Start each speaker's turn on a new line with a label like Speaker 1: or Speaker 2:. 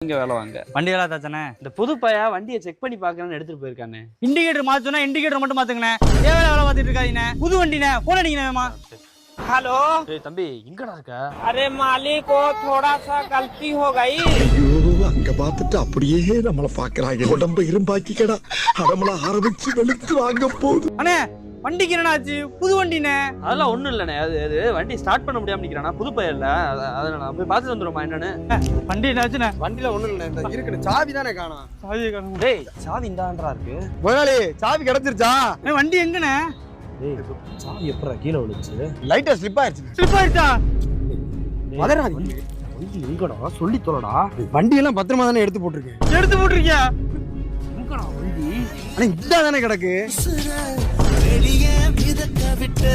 Speaker 1: இங்க வேலை வாங்க.
Speaker 2: வண்டி வேலை தானே.
Speaker 1: இந்த புது பையா வண்டியை செக் பண்ணி பாக்கணும்னு எடுத்துட்டு போயிருக்கானே.
Speaker 2: இண்டிகேட்டர் மாத்தணும், இண்டிகேட்டர் மட்டும் மாத்துங்கண்ணே. தேவையான வேலை பார்த்துட்டு இருக்காதீங்க. புது வண்டிண்ணே, போன் அடிங்கண்ணேமா.
Speaker 3: हेलो
Speaker 1: தம்பி இங்கடா இருக்க?
Speaker 3: अरे मालिक को थोड़ा सा गलती हो गई.
Speaker 4: ஐயோ அங்க பார்த்துட்டு அப்படியே நம்மள பாக்குறாங்க. உடம்ப இரும்பாக்கிக்கடா, அடமள ஆரம்பிச்சு வெளுத்து வாங்க போகுது.
Speaker 2: அண்ணே வண்டிக்கு என்னடா ஆச்சு? புது வண்டிண்ணே.
Speaker 1: அதெல்லாம் ஒண்ணும் இல்லண்ணே. அது வண்டி ஸ்டார்ட் பண்ண முடியாம நிக்கிறானா, புது பையன் இல்ல. அதை நான் போய் பார்த்துட்டு வந்துடுமா என்னன்னு.
Speaker 2: வண்டி என்ன ஆச்சுண்ணே?
Speaker 5: வண்டியில ஒண்ணும் இல்ல, இந்த இருக்குன்னு சாவி தானே காணோம்.
Speaker 2: சாவி காணும்.
Speaker 1: டேய் சாவி இந்தான்றா இருக்கு.
Speaker 5: முதலாளி சாவி கிடைச்சிருச்சா?
Speaker 2: வண்டி எங்கண்ணே?
Speaker 1: டேய் சாவி எப்பறா கீழ விழுந்துச்சு?
Speaker 5: லைட்டா ஸ்லிப் ஆயிருச்சு.
Speaker 2: ஸ்லிப் ஆயிடுச்சா?
Speaker 5: மதராதி
Speaker 1: வண்டி எங்கடா சொல்லி தொலைடா.
Speaker 5: வண்டி எல்லாம் பத்திரமா தானே எடுத்து போட்டிருக்கேன்.
Speaker 2: எடுத்து போட்டிருக்கியா?
Speaker 1: எங்கடா வண்டி?
Speaker 5: ஆனா இதான் தானே கிடக்கு.
Speaker 6: வெளியே மிதக்க விட்டு